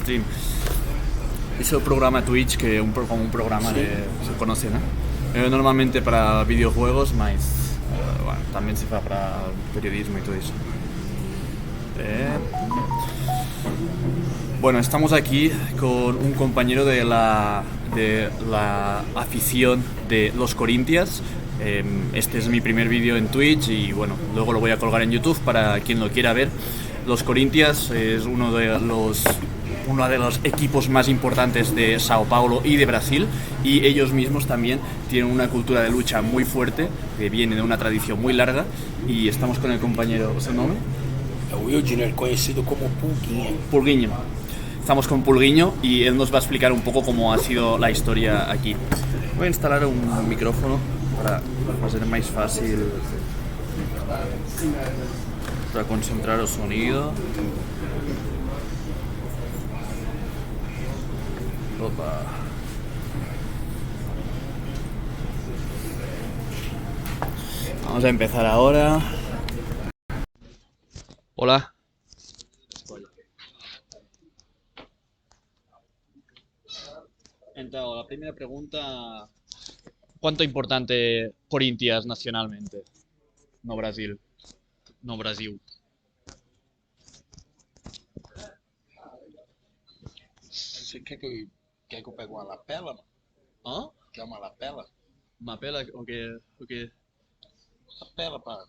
stream. Es el programa Twitch, que es como un programa de, se conoce, ¿no? Normalmente para videojuegos, mas bueno, también se fa para periodismo y todo eso. Bueno, estamos aquí con un compañero de la afición de los Corinthians. Este es mi primer vídeo en Twitch y bueno, luego lo voy a colgar en YouTube para quien lo quiera ver. Los Corinthians es uno de los equipos más importantes de Sao Paulo y de Brasil, y ellos mismos también tienen una cultura de lucha muy fuerte que viene de una tradición muy larga. Y estamos con el compañero, ¿es el nombre? Wildner, conocido como Pulguinho. Pulguinho. Estamos con Pulguinho y él nos va a explicar un poco cómo ha sido la historia aquí. Voy a instalar un micrófono para hacer más fácil para concentrar el sonido. Opa. Vamos a empezar ahora. Hola. Entonces, la primera pregunta: ¿cuánto importante Corinthians nacionalmente? No Brasil. No Brasil. Você quer que eu pegue uma lapela, mano? ¿Ah? Quer uma lapela? ¿Mapela? ¿O qué? Lapela pra...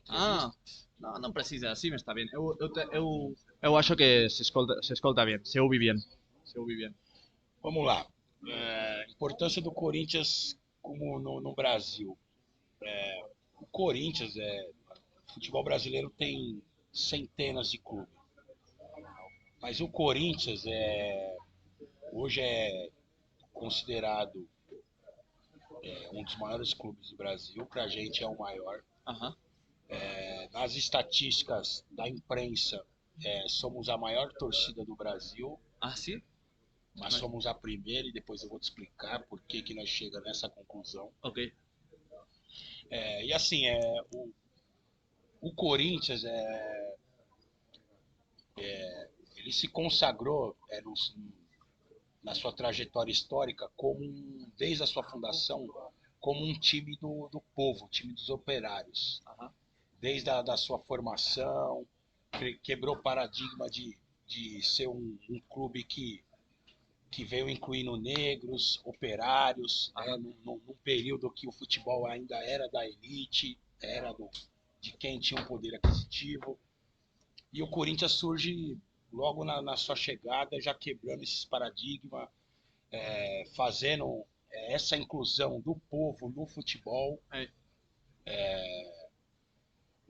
Ah, no precisa, sí me está bien. Eu acho que se escolta bien, se ouve bien. Vamos lá. Importância do Corinthians como no Brasil. O Corinthians, o futebol brasileiro tem centenas de clubes. Mas o Corinthians hoje é considerado um dos maiores clubes do Brasil. Pra gente é o maior. Ajá. Nas estatísticas da imprensa, somos a maior torcida do Brasil, Ah, sí? mas somos a primeira, e depois eu vou te explicar por que nós chegamos nessa conclusão. Ok. E assim, o Corinthians ele se consagrou na sua trajetória histórica desde a sua fundação, como um time do povo, um time dos operários. Ajá. Desde a sua formação, quebrou o paradigma de ser um clube que veio incluindo negros, operários, num período que o futebol ainda era da elite, era de quem tinha um poder aquisitivo. E o Corinthians surge logo na sua chegada, já quebrando esses paradigmas, fazendo essa inclusão do povo no futebol.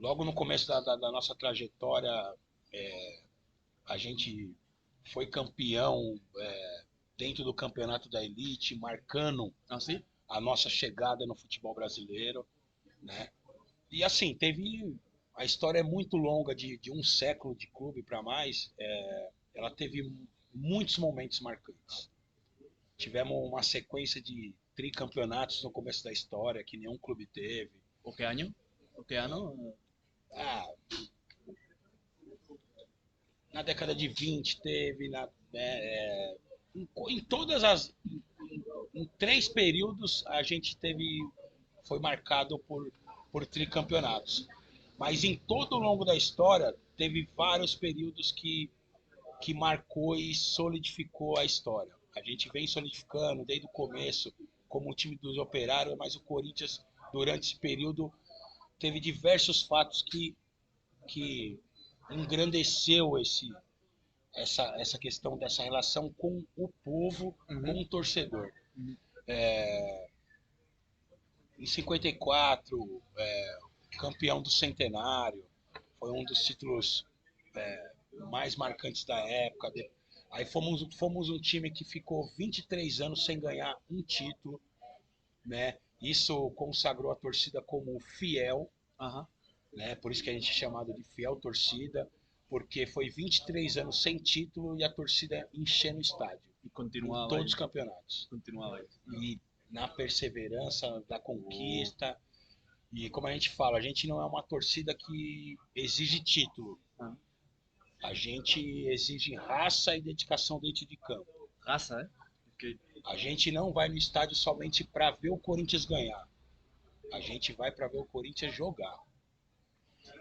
Logo no começo da nossa trajetória, a gente foi campeão dentro do campeonato da elite, marcando Assim? a nossa chegada no futebol brasileiro, né? E assim, a história é muito longa, de um século de clube para mais. Ela teve muitos momentos marcantes. Tivemos uma sequência de tricampeonatos no começo da história que nenhum clube teve. O que ano? Na década de 20 teve, em em 3 períodos a gente foi marcado por tricampeonatos. Mas em todo o longo da história teve vários períodos que marcou e solidificou a história. A gente vem solidificando desde o começo como o time dos operários, mas o Corinthians, durante esse período, teve diversos fatos que engrandeceu essa questão dessa relação com o povo, com o torcedor. Em 54, campeão do Centenário, foi um dos títulos mais marcantes da época. Aí fomos um time que ficou 23 anos sem ganhar um título, né? Isso consagrou a torcida como fiel, né? Por isso que a gente é chamado de fiel torcida, porque foi 23 anos sem título e a torcida enchendo o estádio. E continuava em todos os campeonatos. Continuava aí. E na perseverança da conquista. E como a gente fala, a gente não é uma torcida que exige título. A gente exige raça e dedicação dentro de campo. Raça, é? Ok. A gente não vai no estádio somente para ver o Corinthians ganhar. A gente vai para ver o Corinthians jogar.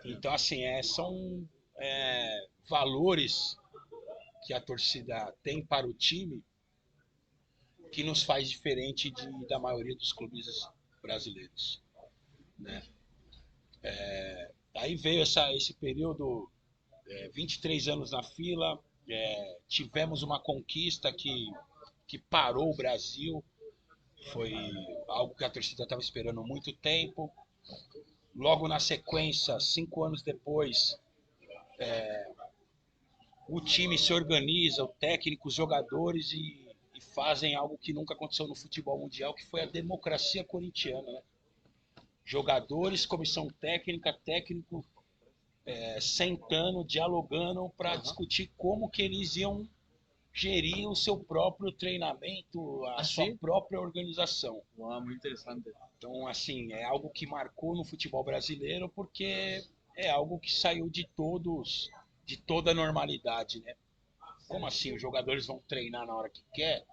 Então, assim, são valores que a torcida tem para o time que nos faz diferente da maioria dos clubes brasileiros, né? Aí veio esse período, 23 anos na fila, tivemos uma conquista que parou o Brasil, foi algo que a torcida estava esperando há muito tempo. Logo na sequência, 5 anos depois, o time se organiza, o técnico, os jogadores e fazem algo que nunca aconteceu no futebol mundial, que foi a democracia corintiana, né? Jogadores, comissão técnica, técnico sentando, dialogando para discutir como que eles iam gerir o seu próprio treinamento, a sua própria organização. Uau, muito interessante. Então, assim, é algo que marcou no futebol brasileiro porque é algo que saiu de toda a normalidade, né? Como assim? Os jogadores vão treinar na hora que quer?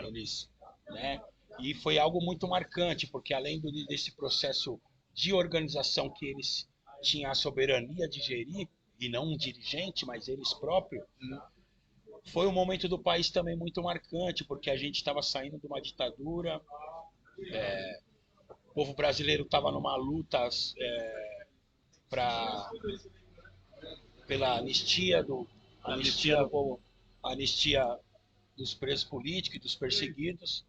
Eles, né? E foi algo muito marcante, porque além desse processo de organização que eles tinham a soberania de gerir, e não um dirigente, mas eles próprios, foi um momento do país também muito marcante, porque a gente estava saindo de uma ditadura, o povo brasileiro estava numa luta pela anistia dos presos políticos e dos perseguidos.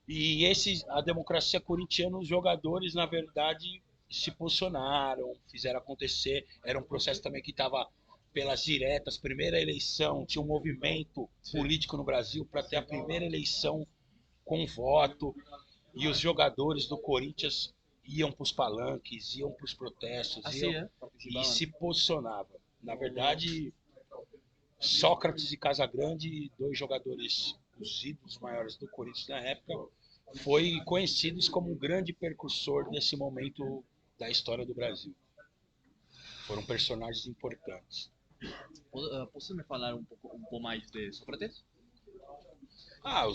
E a democracia corintiana, os jogadores, na verdade, se posicionaram, fizeram acontecer. Era um processo também que estava pelas diretas, primeira eleição, tinha um movimento político no Brasil para ter a primeira eleição com voto, e os jogadores do Corinthians iam para os palanques, iam para os protestos, e se posicionavam. Na verdade, Sócrates e Casagrande, dois jogadores, os ídolos maiores do Corinthians na época, foi conhecidos como um grande precursor nesse momento da história do Brasil. Foram personagens importantes. Posso me falar um pouco mais de Sócrates? O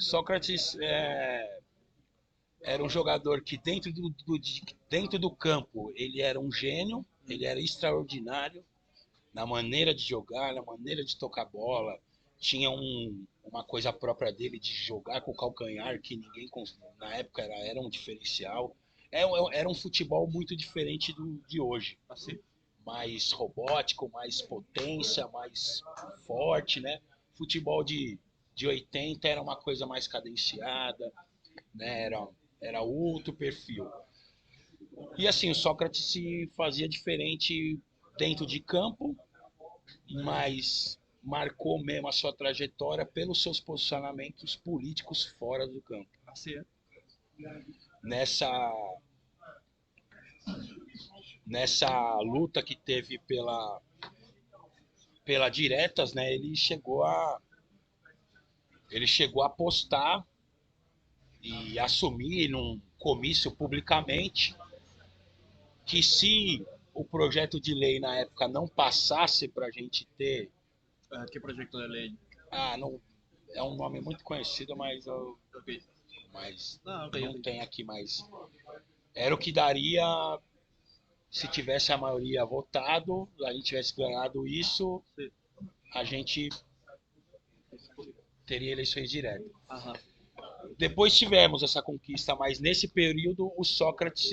Sócrates era um jogador que dentro do campo ele era um gênio, ele era extraordinário na maneira de jogar, na maneira de tocar bola. Tinha uma coisa própria dele de jogar com o calcanhar que ninguém na época era um diferencial. Era um futebol muito diferente de hoje. Assim? Mais robótico, mais potência, mais forte, né? Futebol de 80 era uma coisa mais cadenciada, né? Era outro perfil. E assim, o Sócrates se fazia diferente dentro de campo, mas marcou mesmo a sua trajetória pelos seus posicionamentos políticos fora do campo. Assim é. Nessa luta que teve pela diretas, né, ele chegou a apostar e assumir num comício publicamente que se o projeto de lei na época não passasse para a gente ter... Que projeto de lei? Não, é um nome muito conhecido, mas não tem aqui mais. Era o que daria se tivesse a maioria votado, a gente tivesse ganhado isso, a gente teria eleições diretas. Depois tivemos essa conquista, mas nesse período o Sócrates,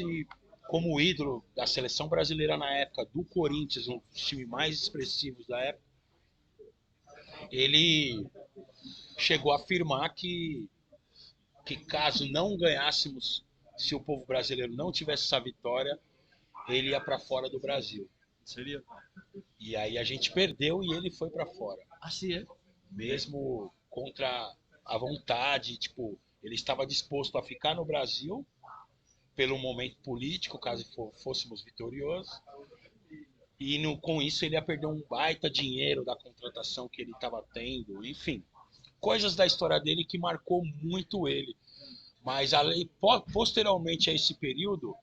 como ídolo da seleção brasileira na época, do Corinthians, um dos times mais expressivos da época, ele chegou a afirmar que caso não ganhássemos, se o povo brasileiro não tivesse essa vitória, ele ia para fora do Brasil. Seria? E aí a gente perdeu e ele foi para fora. Assim é? Mesmo contra a vontade, tipo, ele estava disposto a ficar no Brasil pelo momento político, caso fôssemos vitoriosos. E com isso ele ia perder um baita dinheiro da contratação que ele estava tendo, enfim. Coisas da história dele que marcou muito ele. Mas posteriormente a esse período,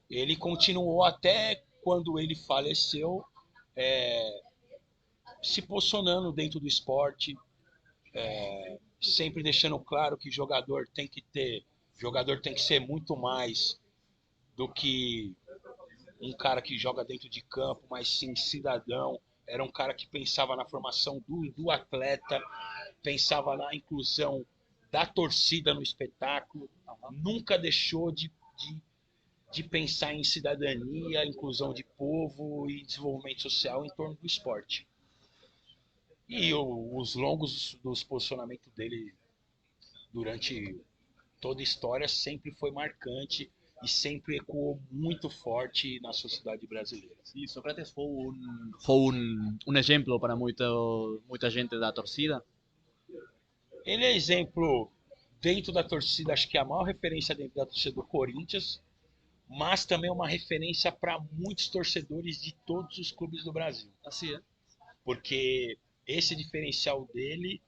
ele continuou até quando ele faleceu se posicionando dentro do esporte, sempre deixando claro que jogador tem que ser muito mais do que um cara que joga dentro de campo, mas sim cidadão. Era um cara que pensava na formação do atleta, pensava na inclusão da torcida no espetáculo, nunca deixou de pensar em cidadania, inclusão de povo e desenvolvimento social em torno do esporte. E os longos dos posicionamentos dele durante toda a história sempre foi marcante e sempre ecoou muito forte na sociedade brasileira. Sí, Sócrates fue un ejemplo para mucha gente da torcida. Ele é exemplo dentro da torcida, acho que é a maior referência dentro da torcida do Corinthians, mas também uma referência para muitos torcedores de todos os clubes do Brasil. Así es. Porque esse diferencial dele,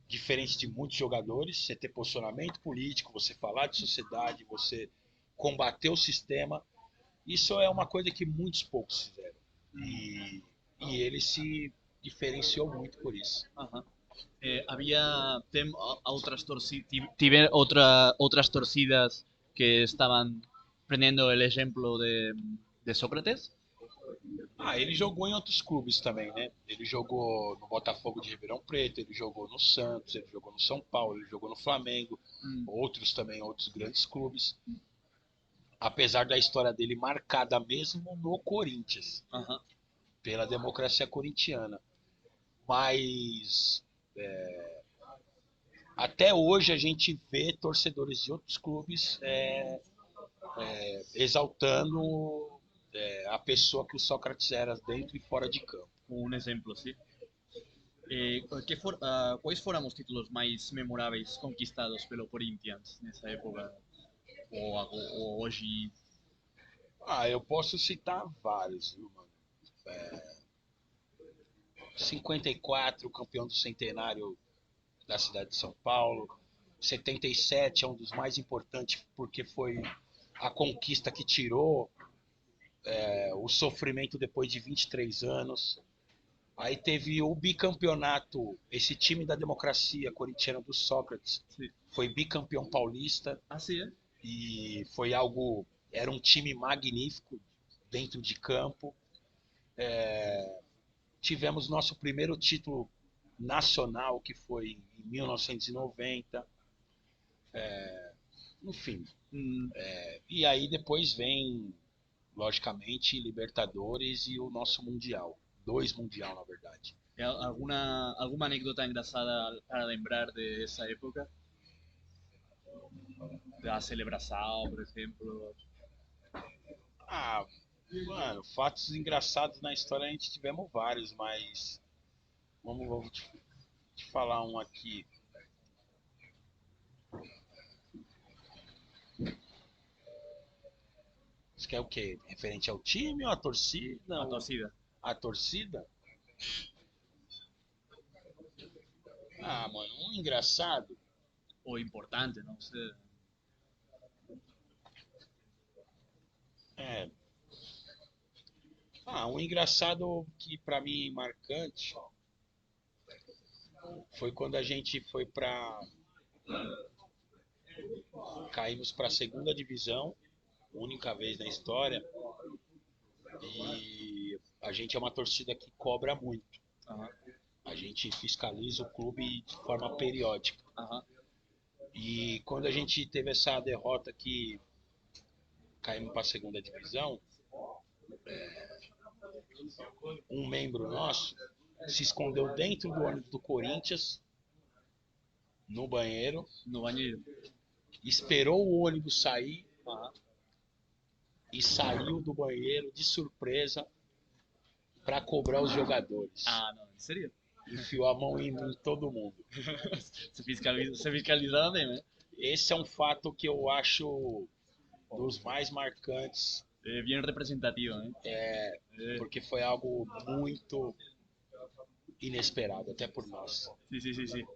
diferente de muitos jogadores, você ter posicionamento político, você falar de sociedade, você combater o sistema, isso é uma coisa que muitos poucos fizeram. E ele se diferenciou muito por isso. Ajá. Había otras torcidas que estaban prendiendo el ejemplo de Sócrates. Ele jogou em outros clubes também, né? Ele jogou no Botafogo de Ribeirão Preto, ele jogou no Santos, ele jogou no São Paulo, ele jogou no Flamengo, outros também, outros grandes clubes. Apesar da história dele marcada mesmo no Corinthians, pela democracia corintiana. Mas até hoje a gente vê torcedores de outros clubes exaltando a pessoa que o Sócrates era dentro e fora de campo. Un ejemplo, sí. ¿Cuáles fueron los títulos más memorables conquistados pelo Corinthians nessa época? Ou hoje? Eu posso citar vários, viu, mano? 54, campeão do centenário da cidade de São Paulo. 77 é um dos mais importantes porque foi a conquista que tirou o sofrimento depois de 23 anos. Aí teve o bicampeonato, esse time da democracia corintiana do Sócrates, foi bicampeão paulista. Assim é? E foi era um time magnífico dentro de campo. Tivemos nosso primeiro título nacional, que foi em 1990. Enfim. E aí depois vem, logicamente, Libertadores e o nosso Mundial. 2 Mundial, na verdade. Alguma anécdota engraçada para lembrar dessa época? Da celebração, por exemplo? Mano, fatos engraçados na história a gente tivemos vários, mas vou te falar um aqui. Você quer o quê? Referente ao time ou à torcida? A torcida. A torcida? Mano, um engraçado. Ou importante, não sei. Um engraçado que pra mim marcante foi quando a gente foi caímos pra segunda divisão, única vez na história, e a gente é uma torcida que cobra muito. A gente fiscaliza o clube de forma periódica. E quando a gente teve essa derrota que caímos para a segunda divisão, um membro nosso se escondeu dentro do ônibus do Corinthians, no banheiro, esperou o ônibus sair e saiu do banheiro de surpresa para cobrar os jogadores. Não, seria? Enfiou a mão em todo mundo. Você fiscalizava bem, né? Esse é um fato que eu acho dos mais marcantes. É bem representativo, né? Porque foi algo muito inesperado, até por nós. Sí.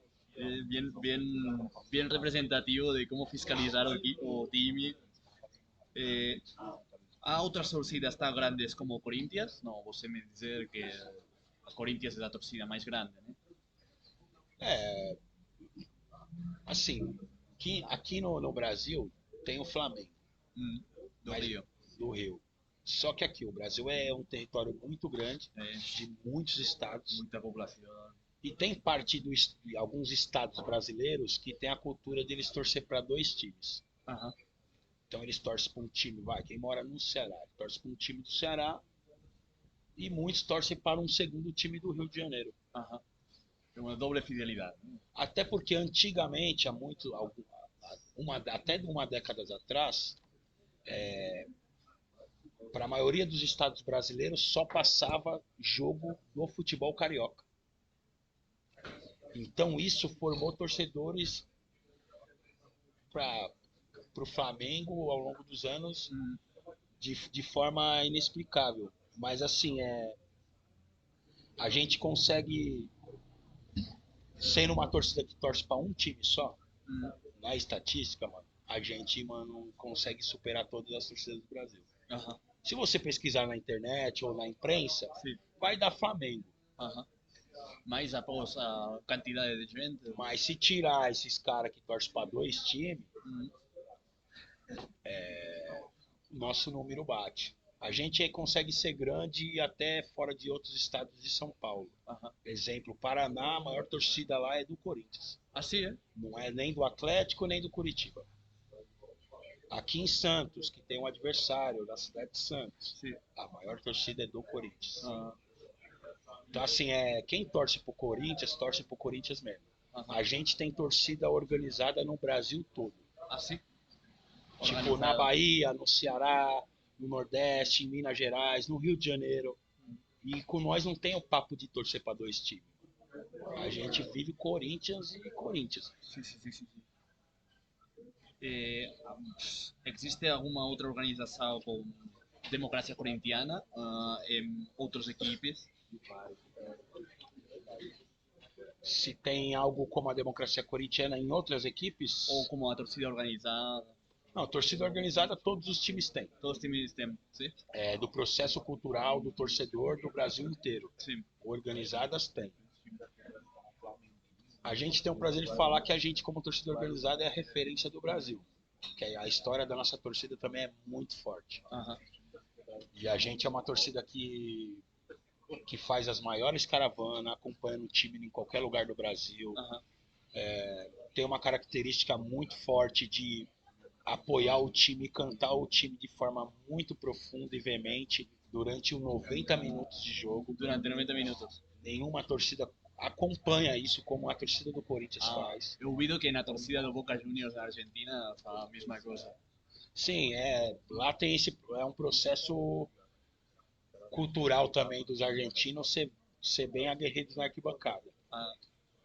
Bien representativo de cómo fiscalizar o time. ¿Há outras torcidas tan grandes como o Corinthians? Não, você me dizer que a Corinthians é a torcida mais grande, né? É, assim, aqui no Brasil tem o Flamengo, Do mas Rio. do Rio. Só que aqui o Brasil é um território muito grande, É, de muitos estados, muita população. e tem parte de alguns estados brasileiros que tem a cultura deles torcer para dois times. Aham. Então eles torcem para um time, vai, quem mora no Ceará, torce para um time do Ceará e muitos torcem para um segundo time do Rio de Janeiro. Aham. É uma doble fidelidade. Né? Até porque antigamente, há muito, até de uma década atrás, para a maioria dos estados brasileiros só passava jogo do futebol carioca. Então isso formou torcedores para o Flamengo ao longo dos anos de forma inexplicável. Mas assim, a gente consegue, sendo uma torcida que torce para um time só, na estatística, mano, a gente, mano, consegue superar todas as torcidas do Brasil. Aham. Se você pesquisar na internet ou na imprensa, Sim. vai dar Flamengo. Aham. Mas após a quantidade de gente. Mas se tirar esses caras que torcem para dois times, nosso número bate. A gente consegue ser grande até fora de outros estados de São Paulo. Aham. Exemplo, Paraná, a maior torcida lá é do Corinthians. Assim é? Não é nem do Atlético nem do Curitiba. Aqui em Santos, que tem um adversário da cidade de Santos, Sim. a maior torcida é do Corinthians. Aham. Então, assim, quem torce pro Corinthians, torce pro Corinthians mesmo. Aham. A gente tem torcida organizada no Brasil todo. Assim? Tipo, na Organizada. Bahia, no Ceará, no Nordeste, em Minas Gerais, no Rio de Janeiro. E com nós não tem o papo de torcer para dois times. A gente vive Corinthians e Corinthians. Sim, sim, sim, sim. Existe alguma outra organização com democracia corintiana em outras equipes? Se tem algo como a democracia corintiana em outras equipes, Ou como a torcida organizada? não, torcida organizada todos os times têm. Todos os times têm, sim? Do processo cultural do torcedor do Brasil inteiro. Sim. Organizadas tem. A gente tem o prazer de falar que a gente, como torcida organizada, é a referência do Brasil. Que a história da nossa torcida também é muito forte. Aham. E a gente é uma torcida que faz as maiores caravanas, acompanhando o time em qualquer lugar do Brasil. Aham. Tem uma característica muito forte de apoiar o time e cantar o time de forma muito profunda e veemente durante os 90 minutos de jogo. Durante 90 minutos. Nenhuma torcida acompanha isso como a torcida do Corinthians faz. Eu ouvido que na torcida do Boca Juniors da Argentina faz a mesma coisa. Sim, lá tem um processo cultural também dos argentinos ser bem aguerridos na arquibancada. Ah,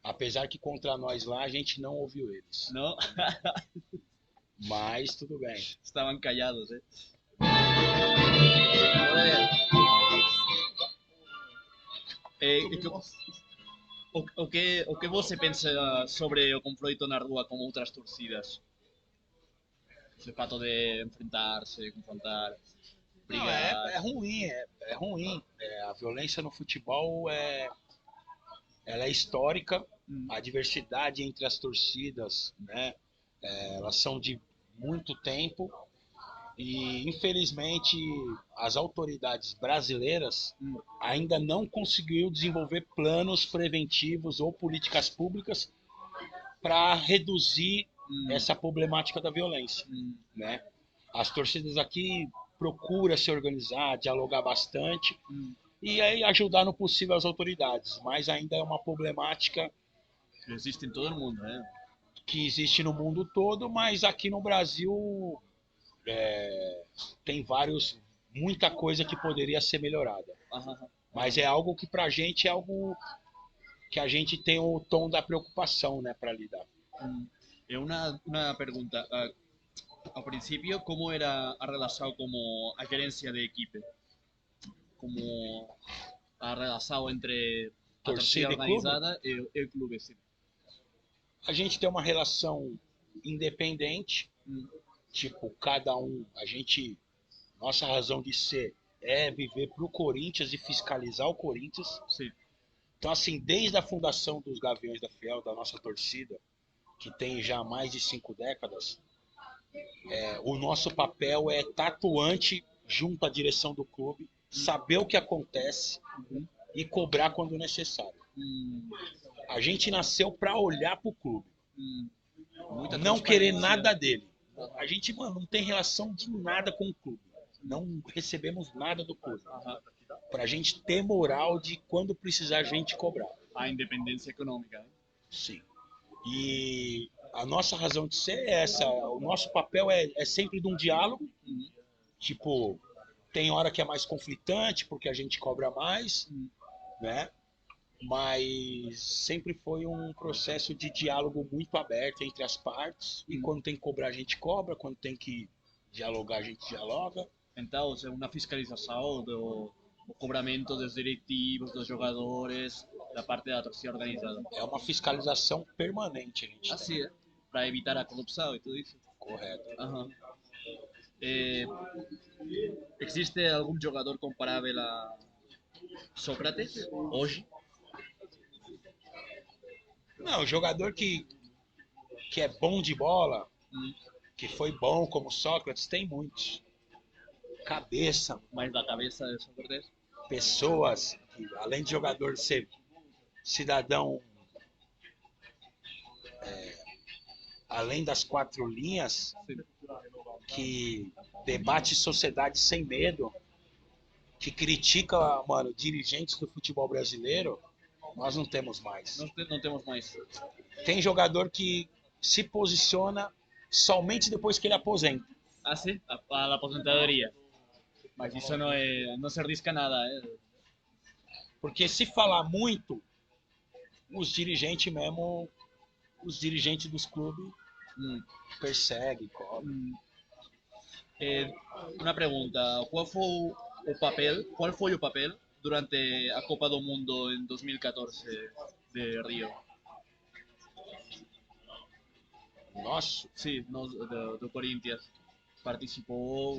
Apesar que contra nós lá a gente não ouviu eles. não? Mas tudo bem. Estavam callados, eh? O que você pensa sobre o confronto na rua com outras torcidas? O fato de enfrentar-se, confrontar, Não, brigar. é ruim, é ruim. A violência no futebol ela é histórica. A diversidade entre as torcidas, né? Elas são de muito tempo e infelizmente as autoridades brasileiras ainda não conseguiu desenvolver planos preventivos ou políticas públicas para reduzir essa problemática da violência, né? As torcidas aqui procuram se organizar, dialogar bastante e aí ajudar no possível as autoridades, mas ainda é uma problemática Existe em todo o mundo, né? que existe no mundo todo, mas aqui no Brasil tem muita coisa que poderia ser melhorada. Aham. Mas é algo que pra gente é algo que a gente tem o tom da preocupação, né, para lidar. Uma pergunta. Ao princípio, como era a relação como a gerência de equipe? Como a relação entre a torcida Torcida e clube? organizada e o clube, sim. A gente tem uma relação independente, tipo, cada um, a gente Nossa razão de ser é viver pro Corinthians e fiscalizar o Corinthians. Sí. Então, assim, desde a fundação dos Gaviões da Fiel, da nossa torcida, que tem já mais de 5 décadas, o nosso papel é tatuante junto à direção do clube, saber o que acontece e cobrar quando necessário. A gente nasceu para olhar pro clube, Muita não querer transparência. nada dele. A gente, mano, não tem relação de nada com o clube. Não recebemos nada do clube. Pra gente ter moral de quando precisar a gente cobrar. A independência econômica. Sim. E a nossa razão de ser é essa. O nosso papel é sempre de um diálogo. Tipo, tem hora que é mais conflitante porque a gente cobra mais, né? Mas sempre foi um processo de diálogo muito aberto entre as partes. E quando tem que cobrar, a gente cobra. Quando tem que dialogar, a gente dialoga. Então, uma fiscalização do cobramento dos diretivos, dos jogadores, da parte da torcida organizada. É uma fiscalização permanente, a gente tem. Assim é, para evitar a corrupção e tudo isso. Correto. Aham. Existe algum jogador comparável a Sócrates hoje? Não, jogador que é bom de bola, que foi bom como Sócrates, tem muitos. Cabeça, Mais da cabeça de Sócrates? pessoas que, além de jogador ser cidadão, além das 4 linhas, que debate sociedade sem medo, que critica, mano, dirigentes do futebol brasileiro, nós não temos mais. Não temos mais. Tem jogador que se posiciona somente depois que ele aposenta. Ah, sim? A aposentadoria. Mas isso não se arrisca nada. Porque se falar muito, os dirigentes mesmo, os dirigentes dos clubes perseguem, cobram. Uma pergunta, qual foi o papel durante a Copa do Mundo em 2014 de Rio? Nossa, Sim, do Corinthians. Participou?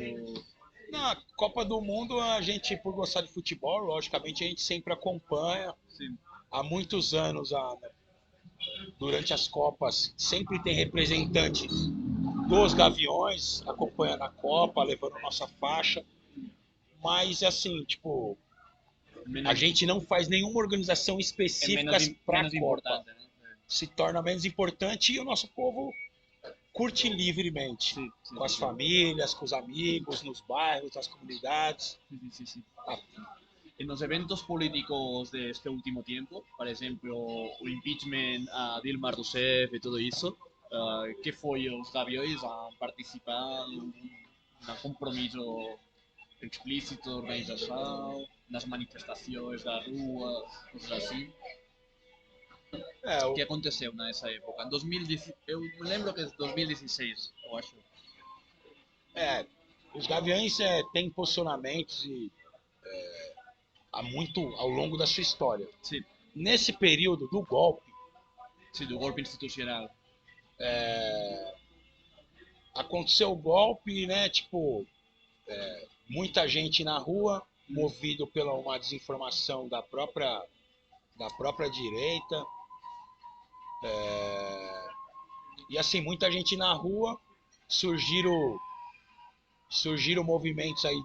na Copa do Mundo a gente, por gostar de futebol, logicamente a gente sempre acompanha. Sim. Há muitos anos, durante as Copas, sempre tem representante dos Gaviões acompanhando a Copa, levando nossa faixa. Mas assim, tipo, a gente não faz nenhuma organização específica para a Copa. Né? Se torna menos importante e o nosso povo curte livremente, com as famílias, com os amigos, nos bairros, nas comunidades. Sí. En los eventos políticos de este último tiempo, por ejemplo, o impeachment a Dilma Rousseff y todo eso, ¿qué fue los Gaviões a participar en un compromiso explícito de organização, nas manifestações da rua, coisas assim? O que aconteceu nessa época? Em 2010, eu me lembro que é 2016, eu acho. Os Gaviões têm posicionamentos ao longo da sua história. Sim. Nesse período do golpe, Sim, do golpe institucional. Aconteceu o golpe, né? Tipo, muita gente na rua, movido pela uma desinformação da própria direita. E assim, muita gente na rua, surgiram movimentos aí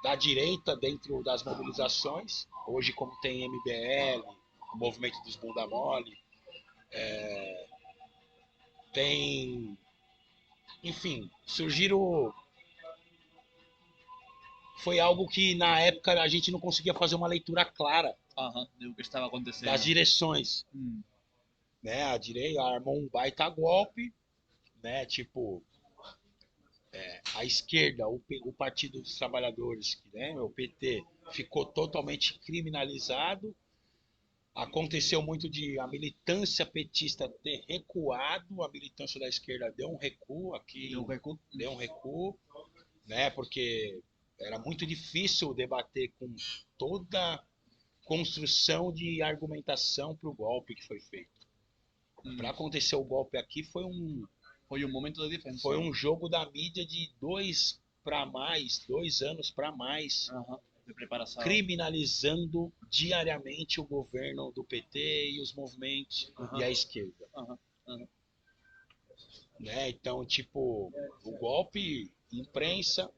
da direita dentro das mobilizações. Hoje, como tem MBL, o movimento dos bunda mole, tem... Enfim, surgiram... Foi algo que na época a gente não conseguia fazer uma leitura clara do que estava acontecendo. Das direções. Né? A direita armou um baita golpe, né? Tipo, a esquerda, o Partido dos Trabalhadores, né? O PT, ficou totalmente criminalizado. Aconteceu muito de a militância petista ter recuado, a militância da esquerda deu um recuo aqui. Deu um recuo, né? Porque era muito difícil debater com toda a construção de argumentação para o golpe que foi feito. Para acontecer o golpe aqui foi um momento de defesa. Foi um jogo da mídia de 2 para mais, 2 anos para mais, De preparação. criminalizando diariamente o governo do PT e os movimentos e a esquerda. Né? Então, tipo, o golpe, imprensa,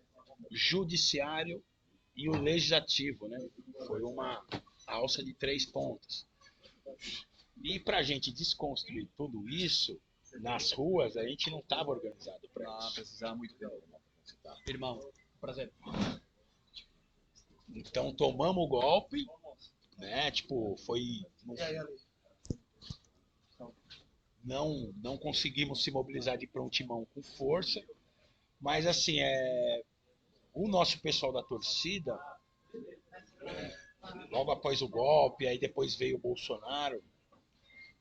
judiciário e o legislativo, né? Foi uma alça de 3 pontos. E para a gente desconstruir tudo isso, nas ruas, a gente não estava organizado para isso. Precisava muito tempo. Irmão, prazer. Então tomamos o golpe, né? Tipo, foi... Não conseguimos se mobilizar de prontimão com força, mas assim, o nosso pessoal da torcida, logo após o golpe, aí depois veio o Bolsonaro,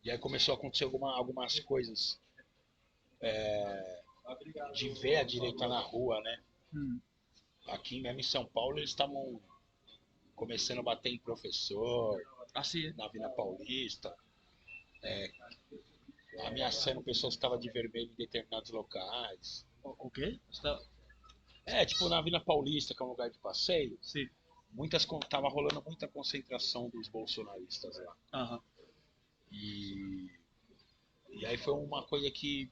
e aí começou a acontecer algumas coisas de ver a direita na rua, né? Aqui mesmo em São Paulo eles estavam começando a bater em professor, na Vila Paulista, ameaçando pessoas que estavam de vermelho em determinados locais. O quê? Tipo na Vila Paulista, que é um lugar de passeio, Sim. tava rolando muita concentração dos bolsonaristas lá. E aí foi uma coisa que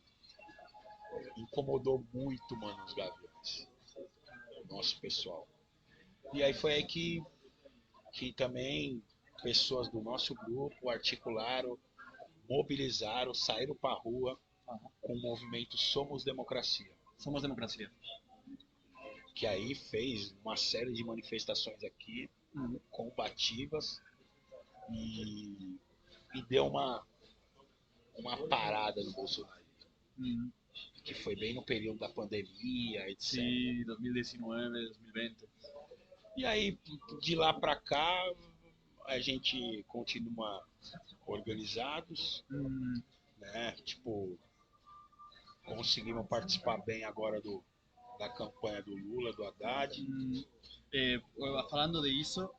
incomodou muito, mano, os Gaviões, o nosso pessoal. E aí foi aí que também pessoas do nosso grupo articularam, mobilizaram, saíram pra rua com o movimento Somos Democracia. Somos Democracia. Que aí fez uma série de manifestações aqui, combativas, e deu uma parada no Bolsonaro. Que foi bem no período da pandemia, etc. Sim, 2019, 2020. E aí, de lá pra cá, a gente continua organizados, né? Tipo, conseguimos participar bem agora da campanha do Lula, do Haddad. Falando disso,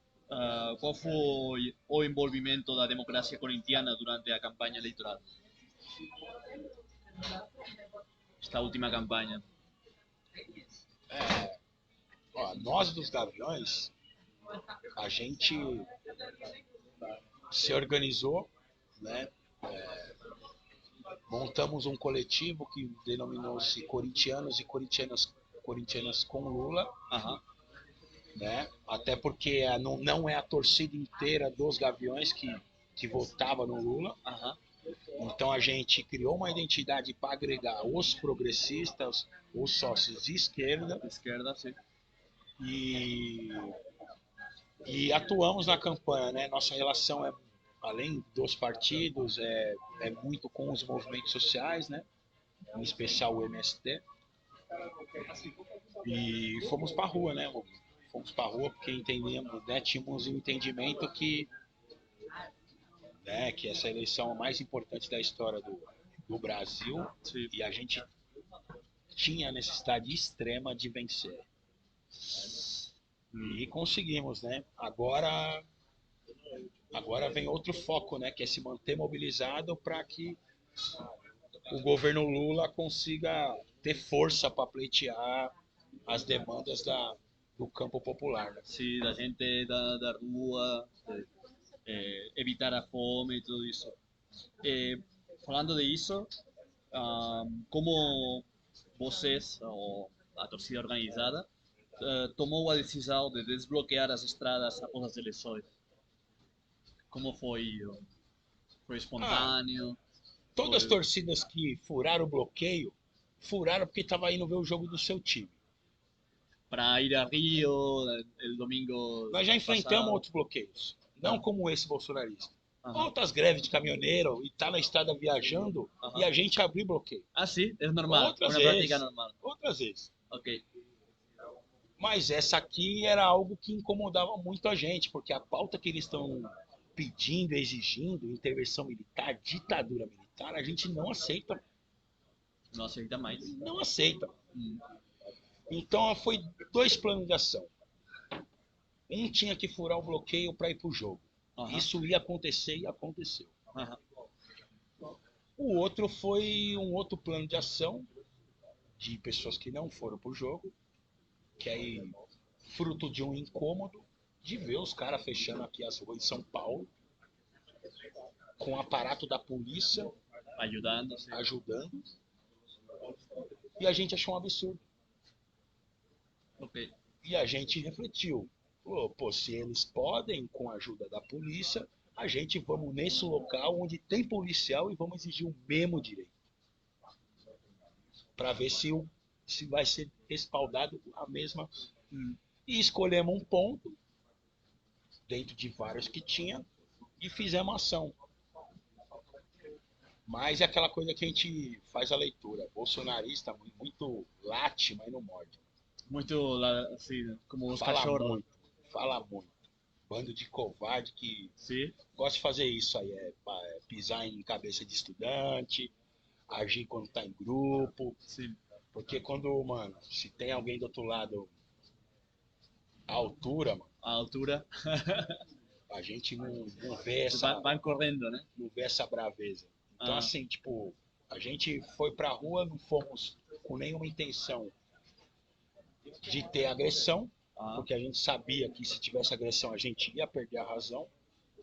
qual foi o envolvimento da democracia corintiana durante a campanha eleitoral? Esta última campanha. Nós dos Gaviões, a gente se organizou, né? Montamos um coletivo que denominou-se Corintianos e Corintianas com Lula, né? Até porque não é a torcida inteira dos Gaviões que votava no Lula. Então a gente criou uma identidade para agregar os progressistas, os sócios de esquerda. Sim. E atuamos na campanha, né? Nossa relação além dos partidos, é muito com os movimentos sociais, né? Em especial o MST. E fomos para a rua, né? Fomos para a rua porque entendíamos, né? Tínhamos um entendimento que essa eleição é a mais importante da história do Brasil. Sim. E a gente tinha a necessidade extrema de vencer. E conseguimos, né? Agora vem outro foco, né? Que é se manter mobilizado para que o governo Lula consiga ter força para pleitear as demandas do campo popular. Né? Sim, da gente da rua, evitar a fome e tudo isso. Falando disso, como vocês, ou a torcida organizada, tomou a decisão de desbloquear as estradas após as eleições? Como foi? Foi espontâneo? Todas as torcidas que furaram o bloqueio, furaram porque estava indo ver o jogo do seu time. Para ir a Rio, o domingo. Nós já enfrentamos outros bloqueios, não como esse bolsonarista. Outras greves de caminhoneiro e tá na estrada viajando e a gente abriu bloqueio. Sim? É normal? Outras uma vezes. Prática normal? Outras vezes. Ok. Mas essa aqui era algo que incomodava muito a gente, porque a pauta que eles estão pedindo, exigindo, intervenção militar, ditadura militar, a gente não aceita. Não aceita mais. Não aceita. Então foi 2 planos de ação. Um tinha que furar o bloqueio para ir pro jogo. Isso ia acontecer e aconteceu. O outro foi um outro plano de ação de pessoas que não foram pro jogo, que aí, fruto de um incômodo, de ver os caras fechando aqui as ruas de São Paulo, com o aparato da polícia Ayudando, sí. ajudando, e a gente achou um absurdo. Ok. E a gente refletiu, falou, pô, se eles podem com a ajuda da polícia, a gente vamos nesse local onde tem policial e vamos exigir o mesmo direito. Para ver se vai ser respaldado a mesma. E escolhemos um ponto, dentro de vários que tinha, e fizemos ação. Mas é aquela coisa que a gente faz a leitura. Bolsonarista muito late, mas não morde. Muito, sí, como os Fala cachorros. muito, fala muito. Bando de covarde que Sí, gosta de fazer isso aí, pisar em cabeça de estudante, agir quando tá em grupo. sí. Porque quando, mano, se tem alguém do outro lado à altura, mano, A altura. a gente não vê essa, Van corriendo, né? não vê essa braveza. Então, Ah. assim, tipo, a gente foi pra rua, não fomos com nenhuma intenção de ter agressão, Ah. porque a gente sabia que se tivesse agressão a gente ia perder a razão.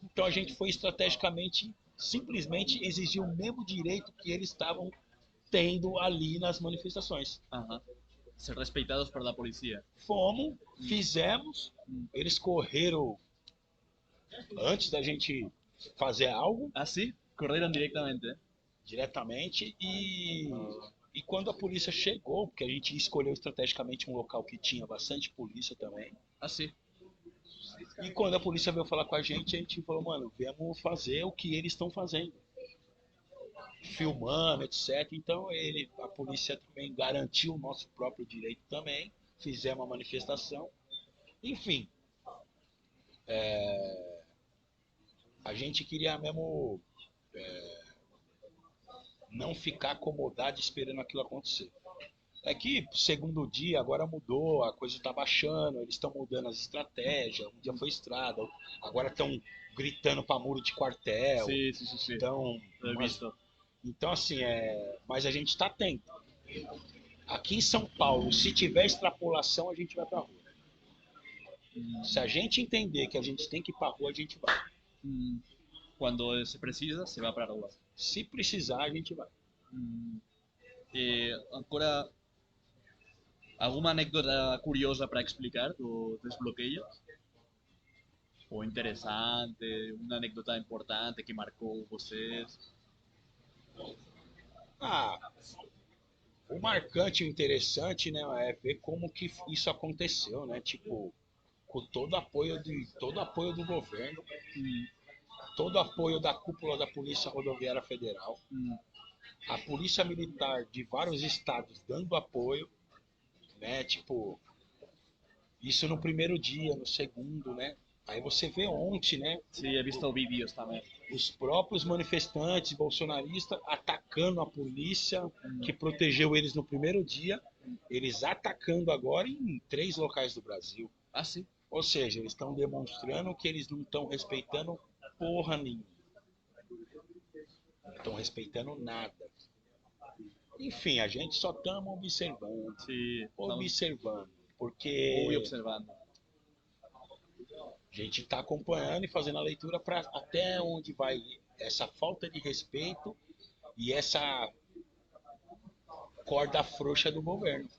Então a gente foi estrategicamente, simplesmente exigir o mesmo direito que eles estavam tendo ali nas manifestações. Ajá. Ser respeitados por la policía. Fomos, fizemos, eles correram antes da gente fazer algo Ah, sí, corrieron directamente. diretamente e quando a polícia chegou, porque a gente escolheu estrategicamente um local que tinha bastante polícia também, Ah, sí. e quando a polícia veio falar com a gente falou, mano, viemos fazer o que eles estão fazendo. Filmando, etc. Então a polícia também garantiu o nosso próprio direito também. Fizemos uma manifestação. Enfim, a gente queria mesmo não ficar acomodado esperando aquilo acontecer. É que segundo dia agora mudou, a coisa está baixando, eles estão mudando as estratégias. Um dia foi estrada, agora estão gritando para muro de quartel. Sí, sí, sí, sí. Então, Lo he visto. então assim, mas a gente está atento. Aqui em São Paulo, se tiver extrapolação, a gente vai pra rua. Se a gente entender que a gente tem que ir pra rua, a gente vai. Cuando se precisa, se va para la rua. Se precisar, a gente vai. Ancora, alguma anécdota curiosa para explicar do desbloqueio? Ou interessante, uma anécdota importante que marcou vocês? Ah, o marcante e o interessante, né, é ver como que isso aconteceu, né? Tipo, com todo apoio do governo, todo apoio da cúpula da Polícia Rodoviária Federal, a Polícia Militar de vários estados dando apoio, né? Tipo, isso no primeiro dia, no segundo, né? Aí você vê ontem, né? Sí, he visto vídeos também. Os próprios manifestantes bolsonaristas atacando a polícia que protegeu eles no primeiro dia, eles atacando agora em 3 locais do Brasil. Ah, sim. Ou seja, eles estão demonstrando que eles não estão respeitando porra nenhuma. Não estão respeitando nada. Enfim, a gente só estamos observando. Sí, Observando. Porque Ouvi observando. a gente está acompanhando e fazendo a leitura para até onde vai essa falta de respeito e essa corda frouxa do governo.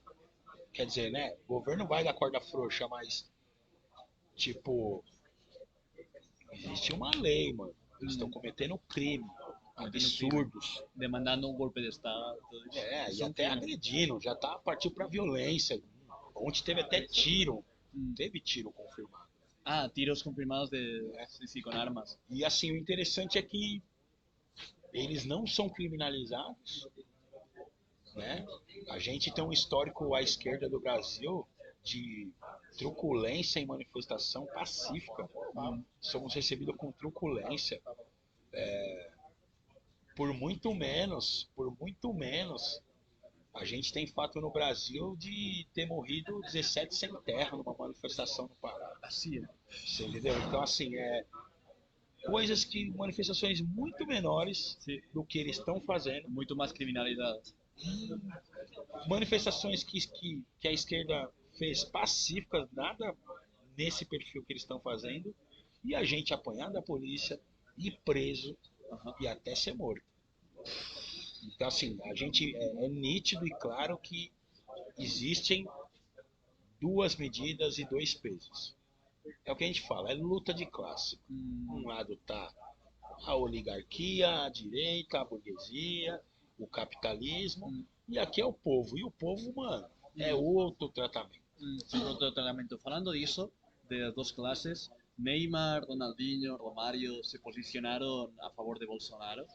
Quer dizer, né? O governo vai dar corda frouxa, mas tipo, existe uma lei, mano. Eles estão cometendo crime, absurdos. Demandando um golpe de Estado. Tudo isso. E até agredindo, já tá partiu pra violência. Ontem teve até tiro. Teve tiro confirmado. Ah, tiros confirmados sí, com armas. E assim, o interessante é que eles não são criminalizados, né? A gente tem um histórico à esquerda do Brasil de truculência em manifestação pacífica. Somos recebidos com truculência. Por muito menos, a gente tem fato no Brasil de ter morrido 17 sem terra numa manifestação no Pará. Assim, né? Você entendeu? Então, assim, coisas que, manifestações muito menores do que eles estão fazendo. Muito mais criminalizadas. Manifestações que a esquerda fez pacíficas, nada nesse perfil que eles estão fazendo, e a gente apanhar da polícia, ir preso e até ser morto. Então, assim, a gente é nítido e claro que existem duas medidas e dois pesos. É o que a gente fala, é luta de classe. Um lado tá a oligarquia, a direita, a burguesia, o capitalismo, e aqui é o povo. E o povo, mano, é outro tratamento. Sobre outro tratamento. Falando disso, das duas classes, Neymar, Ronaldinho, Romário se posicionaram a favor de Bolsonaro,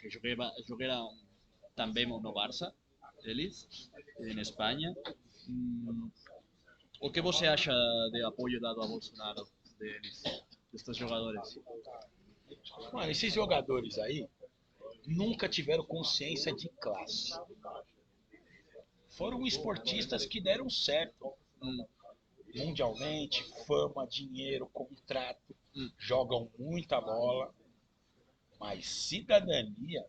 que jogaram também no Barça, eles, em Espanha. O que você acha de apoio dado a Bolsonaro deles, destes jogadores? Mano, esses jogadores aí nunca tiveram consciência de classe. Foram esportistas que deram certo mundialmente, fama, dinheiro, contrato, jogam muita bola, mas cidadania,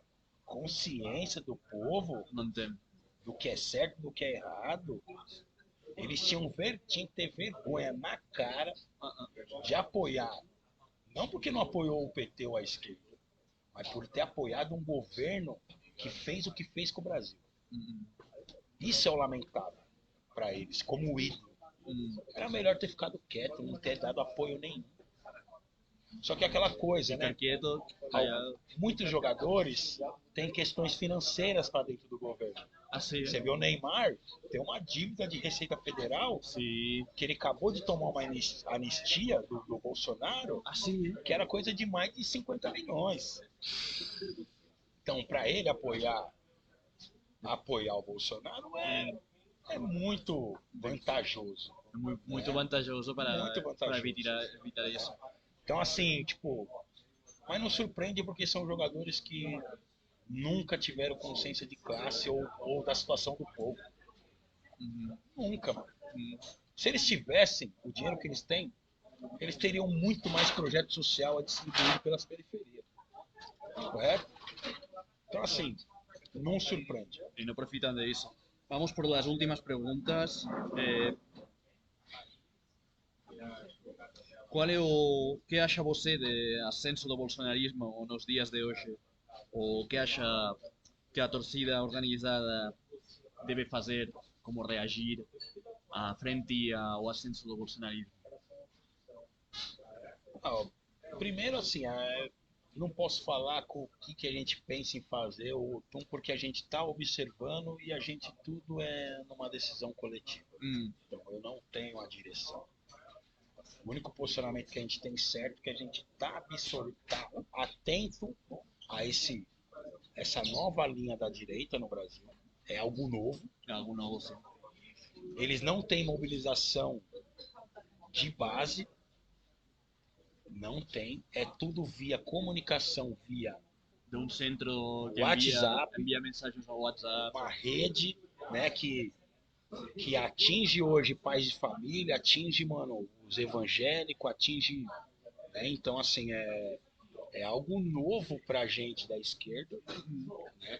consciência do povo, Não tem. do que é certo, do que é errado, eles tinham que ter vergonha na cara de apoiar, não porque não apoiou o PT ou a esquerda, mas por ter apoiado um governo que fez o que fez com o Brasil. Isso é o lamentável para eles, como ídolo. Era melhor ter ficado quieto, não ter dado apoio nenhum. Só que aquela coisa, né? Quieto, Muitos jogadores têm questões financeiras para dentro do governo. assim, Você vê o Neymar, tem uma dívida de Receita Federal, sim, que ele acabou de tomar uma anistia do Bolsonaro, assim, que era coisa de mais de 50 milhões. Então, para ele apoiar o Bolsonaro é muito vantajoso. muito vantajoso Muito para vantajoso. evitar isso. Então, assim, tipo, mas não surpreende porque são jogadores que nunca tiveram consciência de classe ou da situação do povo. Nunca, mano. Se eles tivessem o dinheiro que eles têm, eles teriam muito mais projeto social a distribuir pelas periferias. Correto? Então, assim, não surpreende. E não profitam disso. Vamos por las últimas preguntas. Que acha você de ascenso do bolsonarismo nos dias de hoje? O que acha que a torcida organizada debe fazer, como reagir frente ao ascenso do bolsonarismo? Primeiro, assim, não posso falar com o que a gente pensa em fazer, porque a gente está observando e a gente tudo é numa decisão coletiva. Então, eu não tenho a direção. O único posicionamento que a gente tem certo é que a gente está atento a essa nova linha da direita no Brasil. É algo novo. É algo novo, sim. Eles não têm mobilização de base. Não tem. É tudo via comunicação, via de um centro que WhatsApp, envia mensagens ao WhatsApp. Uma rede, né, que atinge hoje pais de família, atinge, mano, os evangélicos, atinge... Né, então, assim, é algo novo pra gente da esquerda. Né?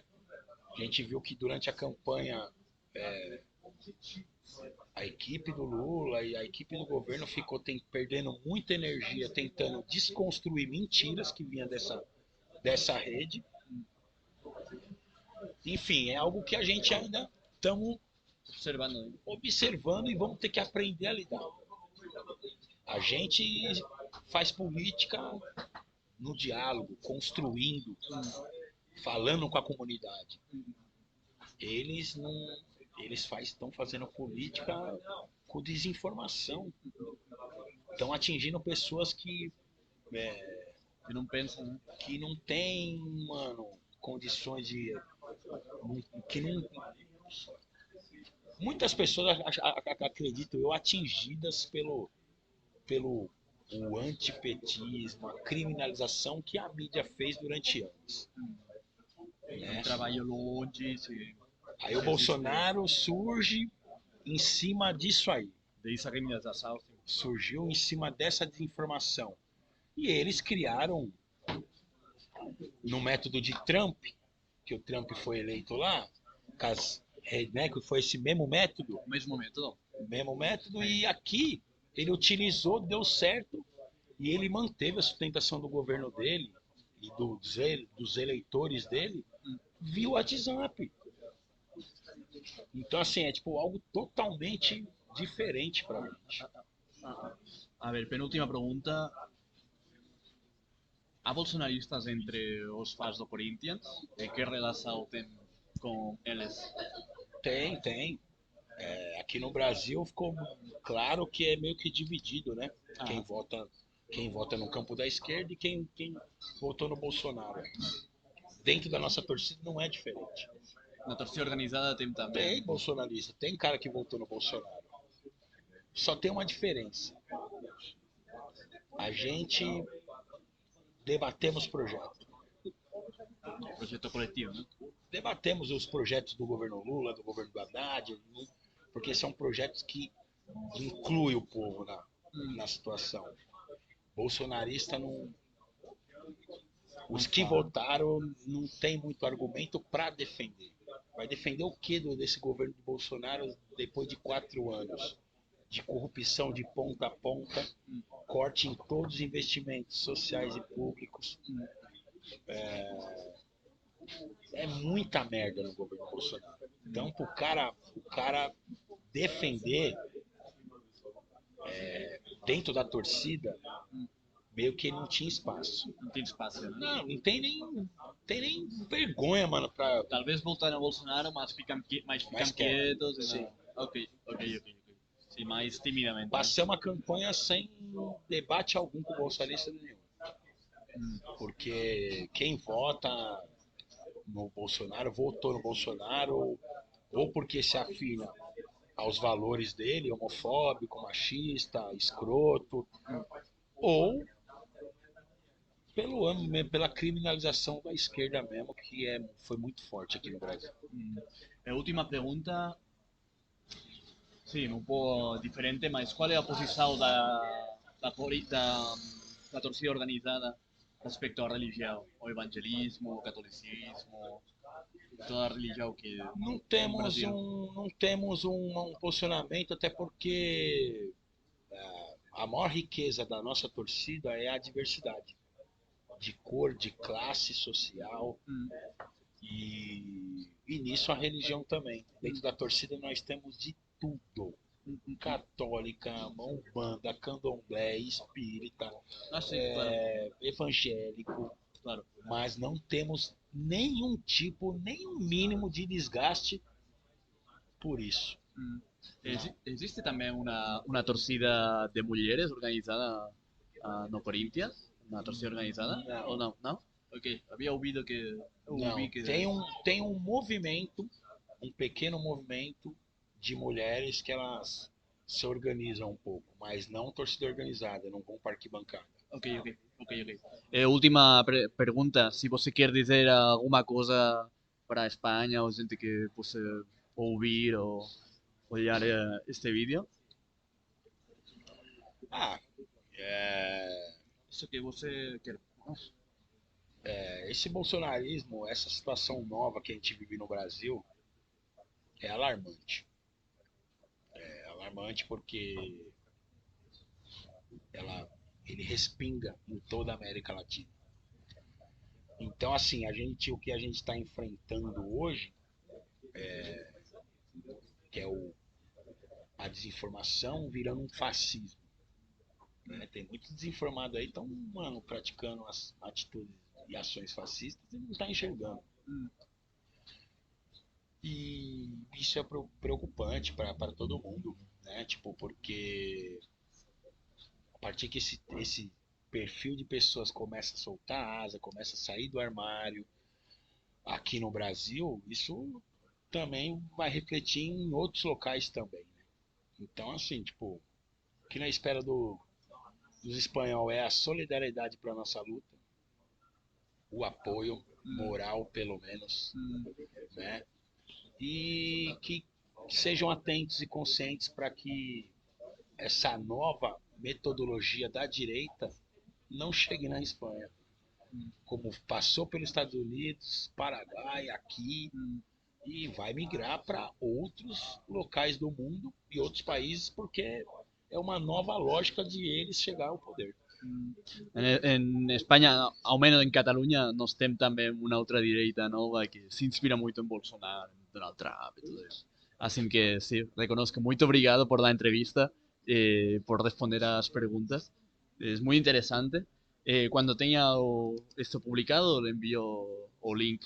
A gente viu que durante a campanha a equipe do Lula e a equipe do governo ficou perdendo muita energia tentando desconstruir mentiras que vinham dessa rede. Enfim, é algo que a gente ainda estamos observando e vamos ter que aprender a lidar. A gente faz política no diálogo, construindo, falando com a comunidade. Eles estão fazendo política com desinformação. Estão atingindo pessoas que não pensam, né? Que não tem, mano, condições de... Que não... Muitas pessoas acreditam atingidas pelo o antipetismo, a criminalização que a mídia fez durante anos. Né? Trabalho longe, sim. Aí o Bolsonaro surge em cima disso aí. Dessa criminalização, sim. Surgiu em cima dessa desinformação. E eles criaram, no método de Trump, que o Trump foi eleito lá, com as né, que foi esse mesmo método, O mesmo método. e aqui ele utilizou, deu certo, e ele manteve a sustentação do governo dele e dos eleitores dele via WhatsApp. Então, assim, é tipo algo totalmente diferente pra gente. A ver, penúltima pregunta. Há bolsonaristas entre os fãs do Corinthians? E que relação tem com eles? Tem. Aqui no Brasil ficou claro que é meio que dividido, né? Quem vota no campo da esquerda e quem votou no Bolsonaro. Dentro da nossa torcida não é diferente. Na torcida organizada tem também. Tem bolsonarista, tem cara que votou no Bolsonaro. Só tem uma diferença. A gente debatemos projetos. Projeto coletivo, né? Debatemos os projetos do governo Lula, do governo do Haddad, porque são projetos que incluem o povo na situação. Bolsonarista não. Os que votaram não tem muito argumento para defender. Vai defender o que desse governo de Bolsonaro depois de 4 anos de corrupção de ponta a ponta, corte em todos os investimentos sociais e públicos. É muita merda no governo Bolsonaro. Então, pro cara defender dentro da torcida, meio que não tinha espaço. Não tem espaço, né? Não tem nem vergonha, mano, pra... Talvez voltar a Bolsonaro, mas ficam quietos. E Sim. Ok. Sim, mais timidamente. Pra ser uma campanha sem debate algum com o bolsonarista nenhum. Porque quem vota no Bolsonaro, votou no Bolsonaro, ou porque se afina aos valores dele, homofóbico, machista, escroto, ou pela criminalização da esquerda mesmo, que foi muito forte aqui no Brasil. A última pergunta, sim, um pouco diferente, mas qual é a posição da torcida organizada respecto à religião, ao evangelismo, ao catolicismo, toda a religião que Não no temos Brasil? não temos um posicionamento, até porque a maior riqueza da nossa torcida é a diversidade de cor, de classe social e nisso a religião também. Dentro da torcida nós temos de tudo. Católica, umbanda, candomblé, espírita, Claro. evangélico, Claro. mas não temos nenhum tipo, nenhum mínimo de desgaste por isso. Existe também uma torcida de mulheres organizada no Corinthians? Uma torcida organizada? Não. Ou não? Não? Ok, havia ouvido que... Não, tem um movimento, um pequeno movimento de mulheres que elas se organizam um pouco, mas não torcida organizada, não vão para arquibancada. Ok. Última pergunta, se você quer dizer alguma coisa para a Espanha ou gente que possa ouvir ou olhar este vídeo. Isso que você quer. Esse bolsonarismo, essa situação nova que a gente vive no Brasil é alarmante. É alarmante porque ele respinga em toda a América Latina. Então, assim, o que a gente está enfrentando hoje, que é a desinformação virando um fascismo. Né? Tem muito desinformado aí, estão, mano, praticando as atitudes e ações fascistas e não está enxergando. E isso é preocupante para todo mundo, né? Tipo, porque a partir que esse perfil de pessoas começa a soltar asa, começa a sair do armário aqui no Brasil, isso também vai refletir em outros locais também. Né? Então, assim, tipo, o que na espera dos espanhóis é a solidariedade para nossa luta, o apoio moral, pelo menos, né? E que sejam atentos e conscientes para que essa nova metodologia da direita não chegue na Espanha. Como passou pelos Estados Unidos, Paraguai, aqui, e vai migrar para outros locais do mundo e outros países, porque é uma nova lógica de eles chegar ao poder. En Espanya, almenys en Catalunya, no estem també en una ultraderecha nova que s'inspira muito en Bolsonaro, en Donald Trump y todo eso. Así que sí, reconozco. Muito obrigado por la entrevista, por responder a las preguntas. Es muy interesante. Cuando tenga esto publicado, le envío o link.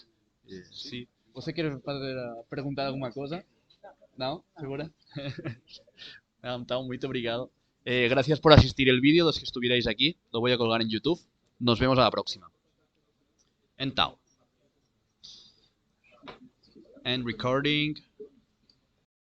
Sí. ¿Você quer perguntar alguma coisa? ¿No? ¿Segura? No, então, muito obrigado. Gracias por asistir el vídeo, los que estuvierais aquí. Lo voy a colgar en YouTube. Nos vemos a la próxima. En Tao. And recording.